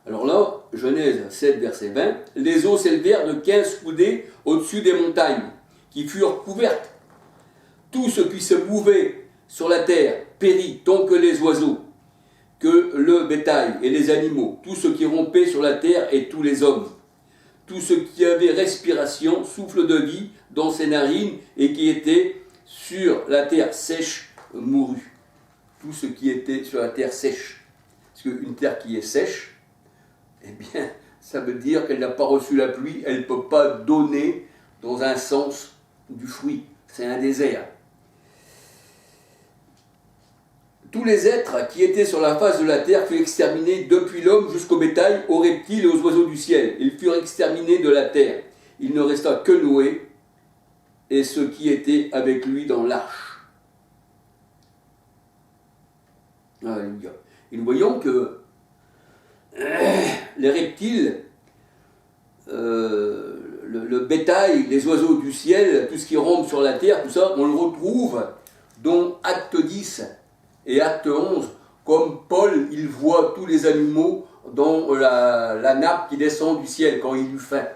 Alors là, Genèse 7, verset 20, « Les eaux s'élevèrent de 15 coudées au-dessus des montagnes, qui furent couvertes. Tout ce qui se mouvait sur la terre périt, tant que les oiseaux, que le bétail et les animaux, tout ce qui rompait sur la terre et tous les hommes. Tout ce qui avait respiration, souffle de vie dans ses narines et qui était sur la terre sèche mourut. » Tout ce qui était sur la terre sèche. Parce qu'une terre qui est sèche, eh bien, ça veut dire qu'elle n'a pas reçu la pluie, elle ne peut pas donner, dans un sens, du fruit. C'est un désert. Tous les êtres qui étaient sur la face de la terre furent exterminés, depuis l'homme jusqu'au bétail, aux reptiles et aux oiseaux du ciel. Ils furent exterminés de la terre. Il ne resta que Noé et ceux qui étaient avec lui dans l'arche. Alléluia. Et nous voyons que les reptiles, le bétail, les oiseaux du ciel, tout ce qui rampe sur la terre, tout ça, on le retrouve dans Acte 10 et Acte 11, comme Paul, il voit tous les animaux dans la nappe qui descend du ciel quand il eut faim.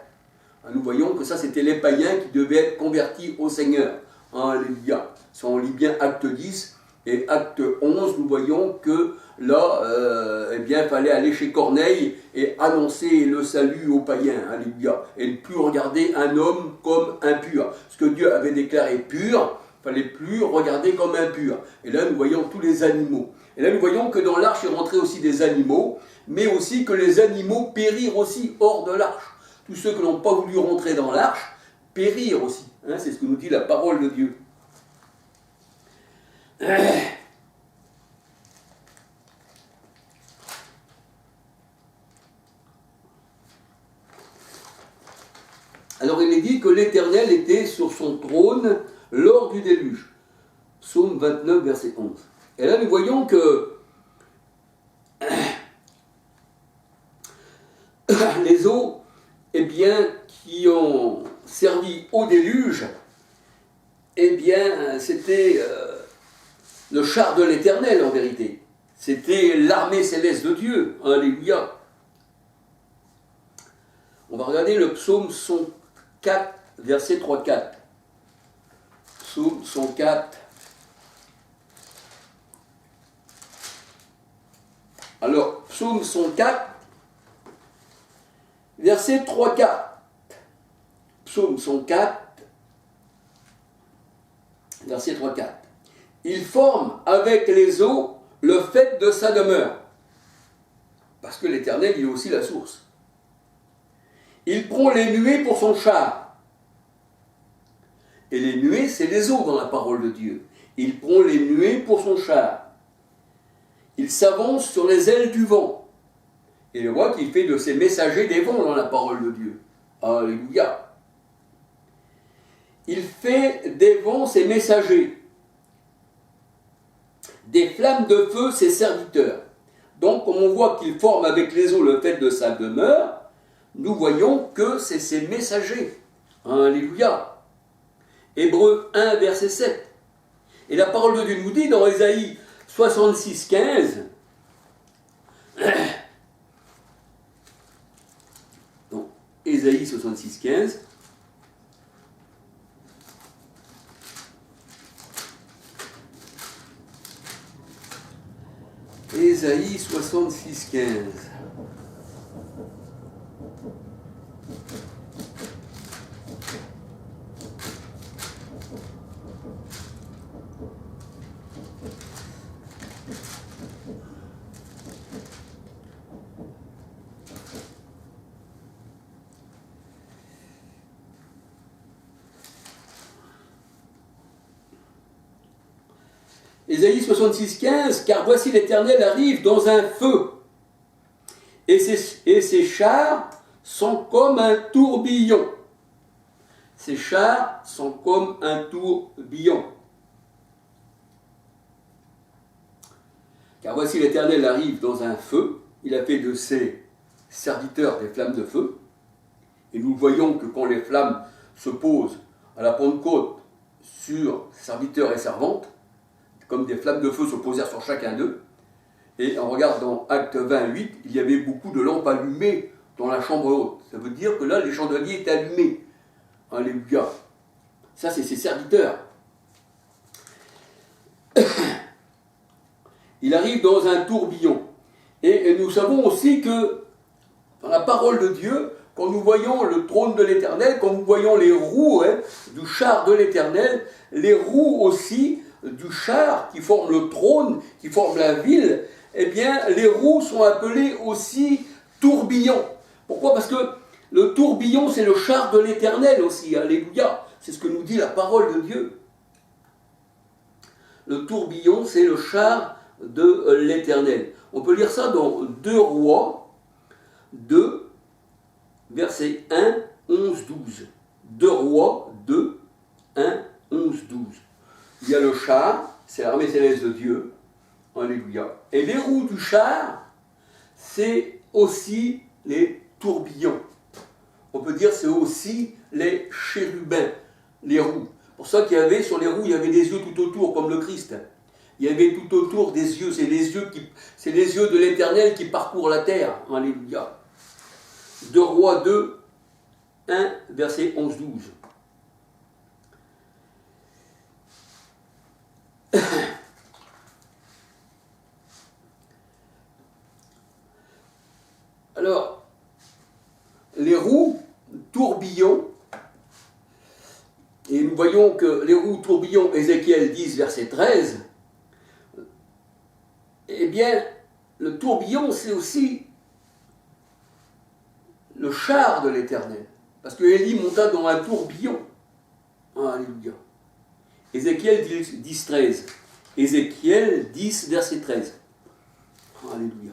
Nous voyons que ça, c'était les païens qui devaient être convertis au Seigneur. Alléluia. Si on lit bien Acte 10 et Acte 11, nous voyons que là, eh bien, il fallait aller chez Corneille et annoncer le salut aux païens. Alléluia. Et ne plus regarder un homme comme impur. Ce que Dieu avait déclaré pur, il ne fallait plus regarder comme impur. Et là, nous voyons tous les animaux. Et là, nous voyons que dans l'arche, il rentrait aussi des animaux, mais aussi que les animaux périrent aussi hors de l'arche. Tous ceux qui n'ont pas voulu rentrer dans l'arche périrent aussi. Hein, c'est ce que nous dit la parole de Dieu. Alors il est dit que l'Éternel était sur son trône lors du déluge. Psaume 29, verset 11. Et là nous voyons que les eaux, eh bien, qui ont servi au déluge, eh bien, c'était le char de l'Éternel en vérité. C'était l'armée céleste de Dieu. Alléluia. On va regarder le psaume 104, verset 3-4. Psaume 104. Alors, psaume 104, verset 3-4. Psaume 104, verset 3-4. Il forme avec les eaux le fait de sa demeure. Parce que l'Éternel, il est aussi la source. Il prend les nuées pour son char. Et les nuées, c'est les eaux dans la parole de Dieu. Il prend les nuées pour son char. Il s'avance sur les ailes du vent. Et on voit qu'il fait de ses messagers des vents dans la parole de Dieu. Alléluia. Il fait des vents ses messagers. Des flammes de feu ses serviteurs. Donc, comme on voit qu'il forme avec les eaux le fait de sa demeure, nous voyons que c'est ses messagers. Alléluia. Hébreux 1, verset 7. Et la parole de Dieu nous dit dans Ésaïe 66, 15, donc Ésaïe 66, 15, Ésaïe 66, 15. Ésaïe 66, 15, car voici l'Éternel arrive dans un feu, et ses chars sont comme un tourbillon. Ses chars sont comme un tourbillon. Car voici l'Éternel arrive dans un feu, il a fait de ses serviteurs des flammes de feu, et nous voyons que quand les flammes se posent à la Pentecôte sur serviteurs et servantes, comme des flammes de feu se posèrent sur chacun d'eux, Et on regarde dans Acte 28, il y avait beaucoup de lampes allumées dans la chambre haute. Ça veut dire que là, les chandeliers étaient allumés. Alléluia. Ça, c'est ses serviteurs. Il arrive dans un tourbillon. Et nous savons aussi que, dans la parole de Dieu, quand nous voyons le trône de l'Éternel, quand nous voyons les roues du char de l'Éternel, les roues aussi du char qui forment le trône, qui forment la ville, eh bien, les roues sont appelées aussi tourbillons. Pourquoi? Parce que le tourbillon, c'est le char de l'Éternel aussi. Alléluia. C'est ce que nous dit la parole de Dieu. Le tourbillon, c'est le char de l'Éternel. On peut lire ça dans 2 Rois 2, versets 1, 11, 12. 2 Rois 2, 1, 11, 12. Il y a le char, c'est l'armée céleste de Dieu. Alléluia. Et les roues du char, c'est aussi les tourbillons. On peut dire c'est aussi les chérubins, les roues. Pour ça qu'il y avait sur les roues, il y avait des yeux tout autour, comme le Christ. Il y avait tout autour des yeux. C'est les yeux de l'Éternel qui parcourent la terre. Alléluia. 2 Rois 2, 1, verset 11-12. Alors, les roues tourbillons, et nous voyons que les roues tourbillons, Ézéchiel 10, verset 13, eh bien, le tourbillon, c'est aussi le char de l'Éternel. Parce que Élie monta dans un tourbillon. Alléluia. Ézéchiel 10, 13. Ézéchiel 10, verset 13. Alléluia.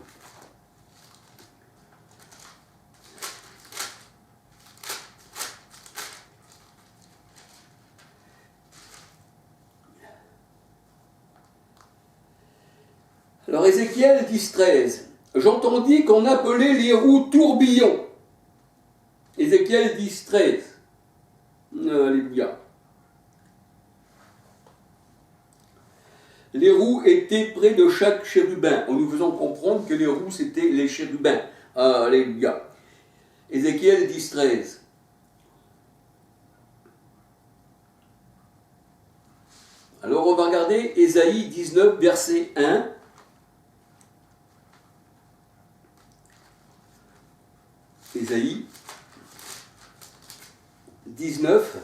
Alors Ézéchiel 10, 13. J'entendis qu'on appelait les roues tourbillons. Ézéchiel 10, 13. Alléluia. Les roues étaient près de chaque chérubin, en nous faisant comprendre que les roues c'était les chérubins. Alléluia. Ézéchiel 10, 13. Alors on va regarder Ésaïe 19, verset 1. Ésaïe 19.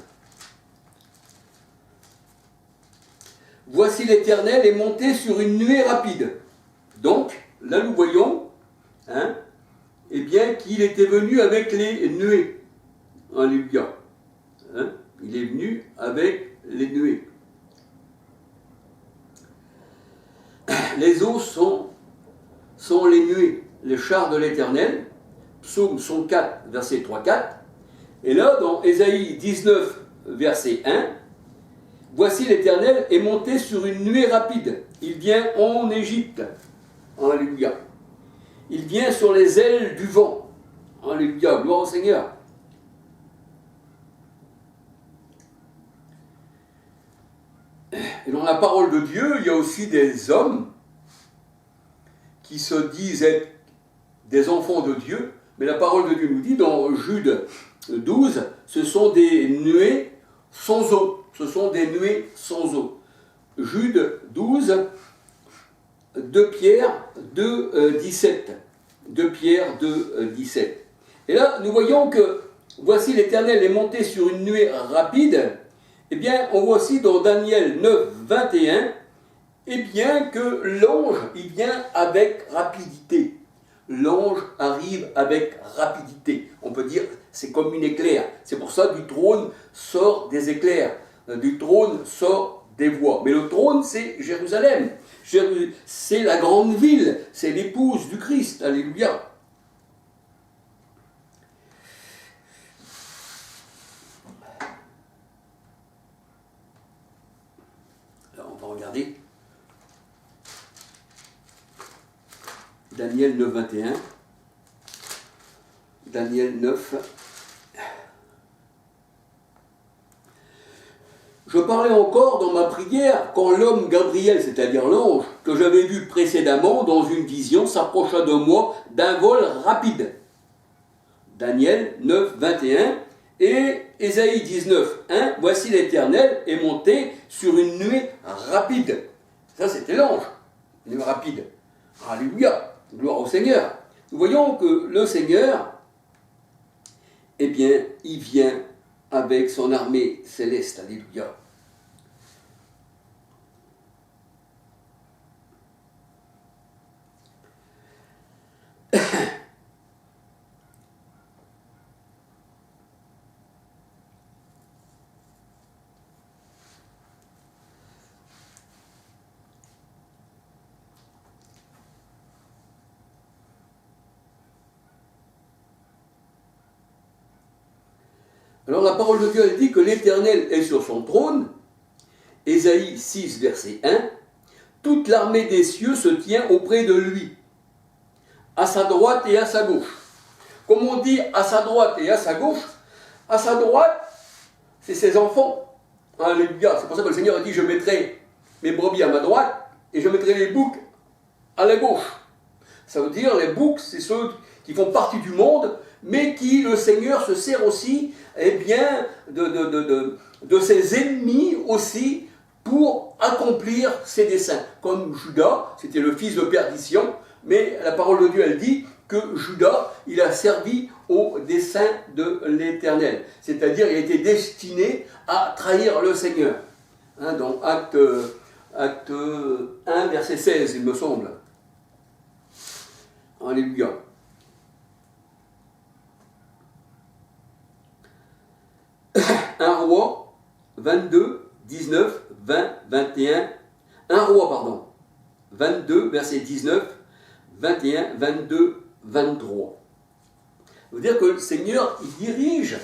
Voici l'Éternel est monté sur une nuée rapide. Donc, là nous voyons, eh bien, qu'il était venu avec les nuées. Alléluia. Il est venu avec les nuées. Les eaux sont les nuées, les chars de l'Éternel. Psaume 104, verset 3-4. Et là, dans Ésaïe 19, verset 1, voici l'Éternel est monté sur une nuée rapide. Il vient en Égypte. Alléluia. Il vient sur les ailes du vent. Alléluia. Gloire au Seigneur. Et dans la parole de Dieu, il y a aussi des hommes qui se disent être des enfants de Dieu. Mais la parole de Dieu nous dit dans Jude 12, ce sont des nuées sans eau. Ce sont des nuées sans eau. Jude 12, 2 Pierre 2, 17. 2 Pierre 2, 17. Et là, nous voyons que voici l'Éternel est monté sur une nuée rapide. Eh bien, on voit aussi dans Daniel 9, 21, eh bien que l'ange, il vient avec rapidité. L'ange arrive avec rapidité. On peut dire, c'est comme une éclair. C'est pour ça que du trône sort des éclairs. Du trône sort des voix. Mais le trône, c'est Jérusalem. C'est la grande ville. C'est l'épouse du Christ. Alléluia. Alors, on va regarder. Daniel 9, 21. Daniel 9. Je parlais encore dans ma prière quand l'homme Gabriel, c'est-à-dire l'ange, que j'avais vu précédemment dans une vision, s'approcha de moi d'un vol rapide. Daniel 9, 21 et Ésaïe 19, 1. Voici l'Éternel est monté sur une nuée rapide. Ça, c'était l'ange, une nuée rapide. Alléluia, gloire au Seigneur. Nous voyons que le Seigneur, eh bien, il vient avec son armée céleste. Alléluia. Alors la parole de Dieu elle dit que l'Éternel est sur son trône. Ésaïe 6, verset 1. Toute l'armée des cieux se tient auprès de lui, à sa droite et à sa gauche. Comme on dit à sa droite et à sa gauche, c'est ses enfants. Alléluia. C'est pour ça que le Seigneur a dit, je mettrai mes brebis à ma droite et je mettrai les boucs à la gauche. Ça veut dire, les boucs, c'est ceux qui font partie du monde, mais qui, le Seigneur, se sert aussi, eh bien, de ses ennemis aussi, pour accomplir ses desseins. Comme Judas, c'était le fils de perdition, mais la parole de Dieu, elle dit que Judas, il a servi au dessein de l'Éternel. C'est-à-dire, il a été destiné à trahir le Seigneur. Dans Acte 1, verset 16, il me semble. Alléluia. Un roi, 22, 19, 20, 21. Un roi, pardon. 22, verset 19, 21, 22, 23. Ça veut dire que le Seigneur, il dirige,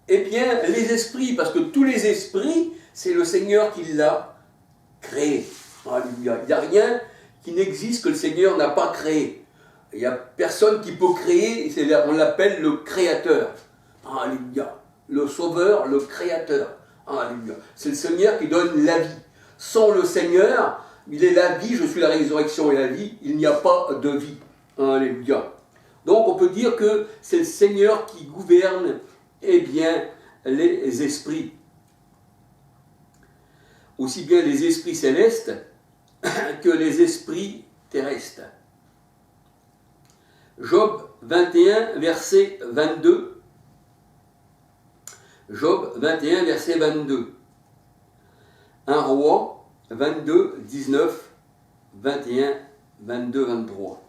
eh bien, les esprits, parce que tous les esprits, c'est le Seigneur qui l'a créé. Alléluia. Il n'y a rien qui n'existe que le Seigneur n'a pas créé. Il n'y a personne qui peut créer, on l'appelle le Créateur. Alléluia. Le Sauveur, le Créateur. Alléluia. C'est le Seigneur qui donne la vie. Sans le Seigneur, il est la vie, je suis la résurrection et la vie, il n'y a pas de vie. Alléluia. Donc on peut dire que c'est le Seigneur qui gouverne, eh bien, les esprits. Aussi bien les esprits célestes que les esprits terrestres. Job 21, verset 22. Job 21, verset 22. Un roi, 22, 19, 21, 22, 23.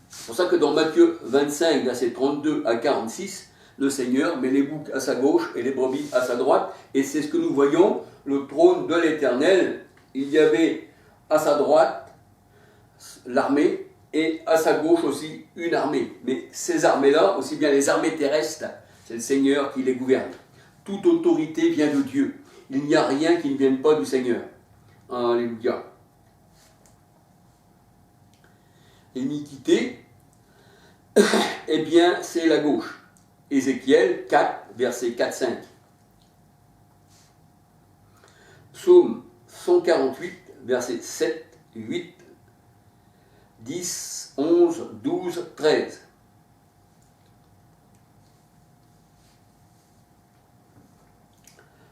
C'est pour ça que dans Matthieu 25, verset 32 à 46, le Seigneur met les boucs à sa gauche et les brebis à sa droite. Et c'est ce que nous voyons, le trône de l'Éternel. Il y avait à sa droite l'armée et à sa gauche aussi une armée. Mais ces armées-là, aussi bien les armées terrestres, c'est le Seigneur qui les gouverne. Toute autorité vient de Dieu. Il n'y a rien qui ne vienne pas du Seigneur. Alléluia. L'iniquité, eh bien, c'est la gauche. Ézéchiel 4, verset 4-5. Psaume 148, verset 7, 8, 10, 11, 12, 13.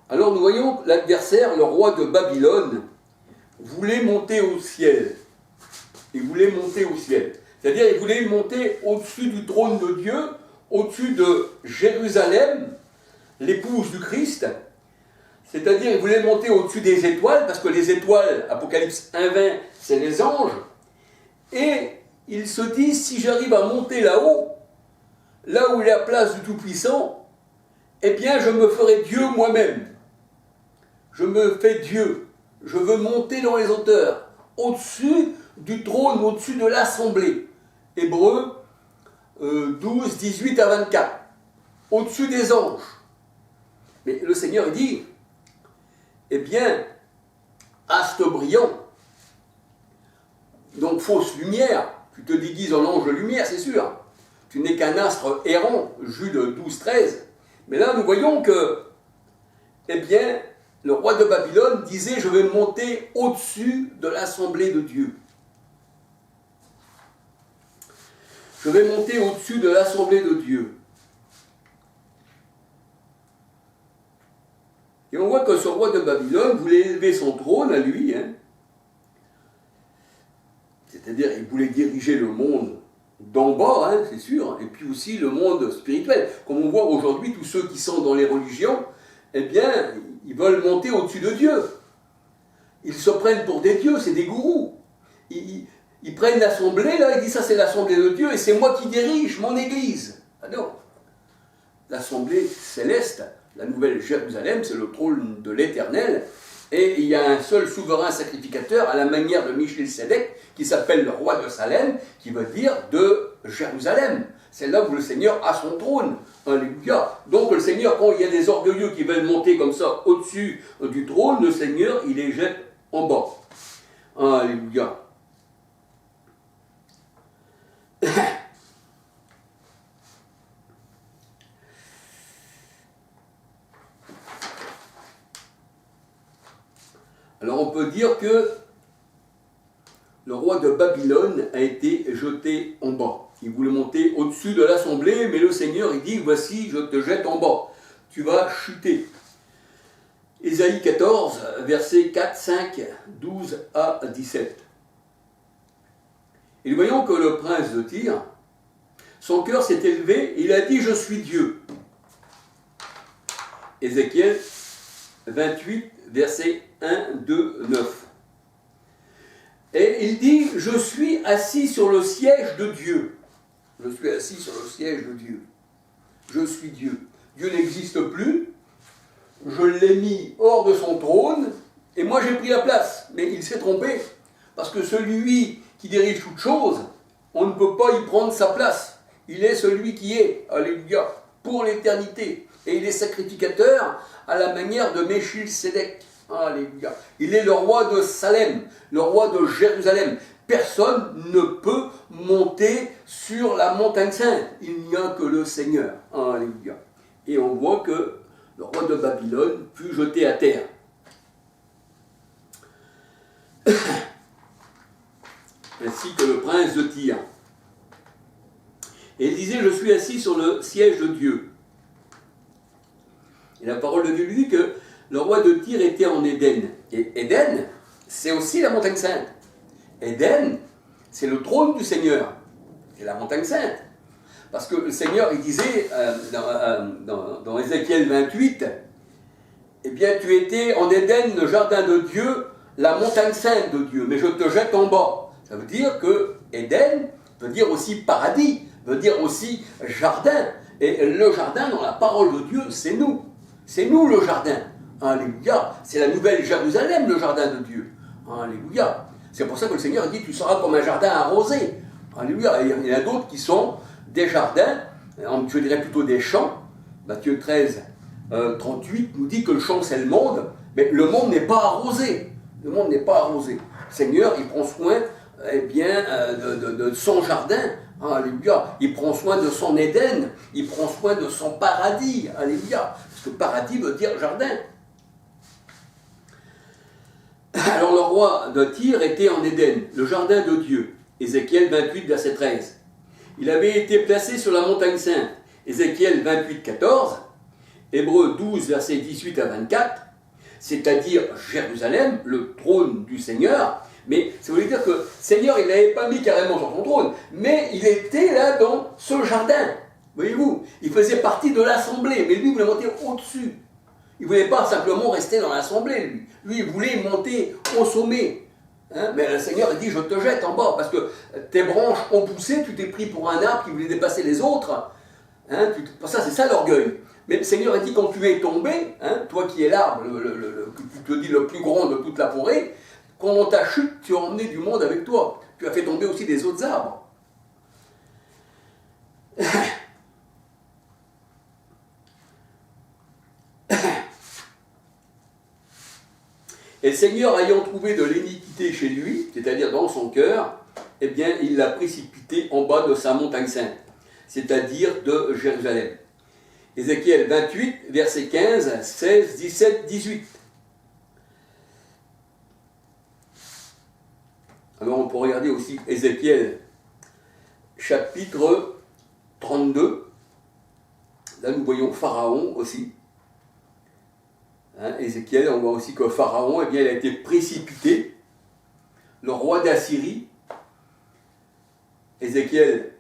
Alors nous voyons que l'adversaire, le roi de Babylone, voulait monter au ciel. Il voulait monter au ciel. C'est-à-dire, il voulait monter au-dessus du trône de Dieu, au-dessus de Jérusalem, l'épouse du Christ. C'est-à-dire, il voulait monter au-dessus des étoiles, parce que les étoiles, Apocalypse 1.20, c'est les anges. Et il se dit, si j'arrive à monter là-haut, là où est la place du Tout-Puissant, eh bien, je me ferai Dieu moi-même. Je me fais Dieu. Je veux monter dans les hauteurs, au-dessus du trône, au-dessus de l'assemblée. Hébreux 12, 18 à 24. Au-dessus des anges. Mais le Seigneur, il dit, eh bien, astre brillant, donc fausse lumière, tu te déguises en ange de lumière, c'est sûr. tu n'es qu'un astre errant, Jude 12, 13. Mais là, nous voyons que, eh bien, le roi de Babylone disait, je vais monter au-dessus de l'assemblée de Dieu. Je vais monter au-dessus de l'assemblée de Dieu. Et on voit que ce roi de Babylone voulait élever son trône à lui, hein. C'est-à-dire il voulait diriger le monde d'en bas, hein, c'est sûr, et puis aussi le monde spirituel. Comme on voit aujourd'hui, tous ceux qui sont dans les religions, eh bien, ils veulent monter au-dessus de Dieu. Ils se prennent pour des dieux, c'est des gourous. Ils prennent l'assemblée, là, ils disent ça c'est l'assemblée de Dieu, et c'est moi qui dirige mon église. Ah non. L'assemblée céleste, la nouvelle Jérusalem, c'est le trône de l'Éternel, et il y a un seul souverain sacrificateur, à la manière de Michel Sédek, qui s'appelle le roi de Salem, qui veut dire de Jérusalem. C'est là où le Seigneur a son trône. Alléluia. Donc le Seigneur, quand il y a des orgueilleux qui veulent monter comme ça au-dessus du trône, le Seigneur, il les jette en bas. Alléluia. Alors on peut dire que le roi de Babylone a été jeté en bas. Il voulait monter au-dessus de l'assemblée, mais le Seigneur il dit, voici, je te jette en bas. Tu vas chuter. Ésaïe 14, versets 4, 5, 12 à 17. Et nous voyons que le prince de Tyr, son cœur s'est élevé, et il a dit, je suis Dieu. Ézéchiel 28, versets 1, 2, 9. Et il dit, je suis assis sur le siège de Dieu. Je suis assis sur le siège de Dieu. Je suis Dieu. Dieu n'existe plus. Je l'ai mis hors de son trône, et moi j'ai pris la place. Mais il s'est trompé, parce que celui qui dirige toutes choses, on ne peut pas y prendre sa place. Il est celui qui est, alléluia, pour l'éternité. Et il est sacrificateur à la manière de Michel Sédek. Alléluia. Il est le roi de Salem, le roi de Jérusalem. Personne ne peut monter sur la montagne sainte. Il n'y a que le Seigneur. Alléluia. Et on voit que le roi de Babylone fut jeté à terre. Ainsi que le prince de Tyr. Et il disait, je suis assis sur le siège de Dieu. Et la parole de Dieu lui dit que le roi de Tyr était en Éden. Et Éden, c'est aussi la montagne sainte. Éden, c'est le trône du Seigneur. C'est la montagne sainte. Parce que le Seigneur, il disait dans Ézéchiel 28, eh bien, tu étais en Éden, le jardin de Dieu, la montagne sainte de Dieu, mais je te jette en bas. Ça veut dire que Éden veut dire aussi paradis, veut dire aussi jardin. Et le jardin, dans la parole de Dieu, c'est nous. C'est nous le jardin. Alléluia. C'est la nouvelle Jérusalem, le jardin de Dieu. Alléluia. C'est pour ça que le Seigneur dit, tu seras comme un jardin arrosé. Alléluia. Et il y en a d'autres qui sont des jardins, je dirais plutôt des champs. Matthieu 13, 38 nous dit que le champ c'est le monde, mais le monde n'est pas arrosé. Le monde n'est pas arrosé. Le Seigneur, il prend soin eh bien, de son jardin. Alléluia. Il prend soin de son Éden. Il prend soin de son paradis. Alléluia. Parce que paradis veut dire jardin. Alors le roi de Tyr était en Éden, le jardin de Dieu. Ézéchiel 28, verset 13. Il avait été placé sur la montagne sainte. Ézéchiel 28, 14. Hébreux 12, verset 18 à 24. C'est-à-dire Jérusalem, le trône du Seigneur. Mais ça veut dire que le Seigneur, il ne l'avait pas mis carrément sur son trône, mais il était là dans ce jardin. Voyez-vous, il faisait partie de l'assemblée, mais lui, il voulait monter au-dessus. Il ne voulait pas simplement rester dans l'assemblée, lui. Lui, il voulait monter au sommet. Hein? Mais le Seigneur, il dit, je te jette en bas, parce que tes branches ont poussé, tu t'es pris pour un arbre qui voulait dépasser les autres. Hein? Ça, c'est ça l'orgueil. Mais le Seigneur a dit, quand tu es tombé, hein, toi qui es l'arbre, tu te dis le plus grand de toute la forêt, quand on t'a chute, tu as emmené du monde avec toi. Tu as fait tomber aussi des autres arbres. Et le Seigneur, ayant trouvé de l'iniquité chez lui, c'est-à-dire dans son cœur, eh bien, il l'a précipité en bas de sa montagne sainte. c'est-à-dire de Jérusalem. Ézéchiel 28, versets 15, 16, 17, 18. Alors on peut regarder aussi Ézéchiel chapitre 32. Là nous voyons Pharaon aussi. Ézéchiel, on voit aussi que Pharaon, eh bien, il a été précipité. Le roi d'Assyrie, Ézéchiel,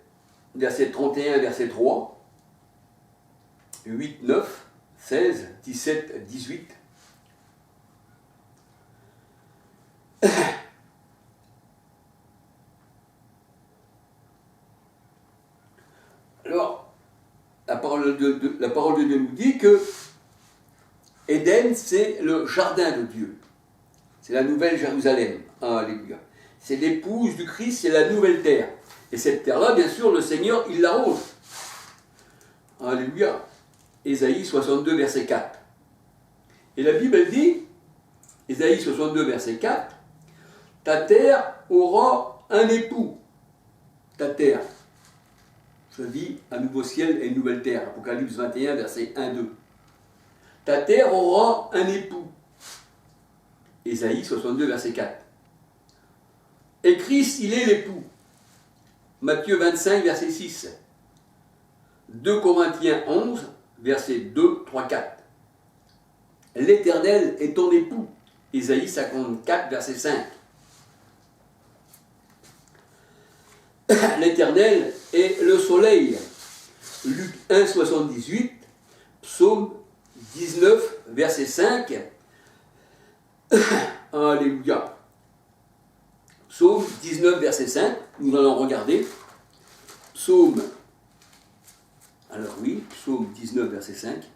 verset 31, verset 3, 8, 9, 16, 17, 18. Alors, la parole de Dieu nous dit que Éden, c'est le jardin de Dieu. C'est la nouvelle Jérusalem. Alléluia. C'est l'épouse du Christ, c'est la nouvelle terre. Et cette terre-là, bien sûr, le Seigneur, il l'arrose. Alléluia. Ésaïe 62, verset 4. Et la Bible, elle dit, Ésaïe 62, verset 4, ta terre aura un époux. Ta terre. Je dis un nouveau ciel et une nouvelle terre. Apocalypse 21, verset 1, 2. Ta terre aura un époux. Ésaïe 62, verset 4. Et Christ, il est l'époux. Matthieu 25, verset 6. 2 Corinthiens 11, verset 2, 3, 4. L'Éternel est ton époux. Ésaïe 54, verset 5. L'Éternel est le soleil. Luc 1, 78. Psaume 19, verset 5. Alléluia. Psaume 19, verset 5. Nous allons regarder. Psaume 19, verset 5.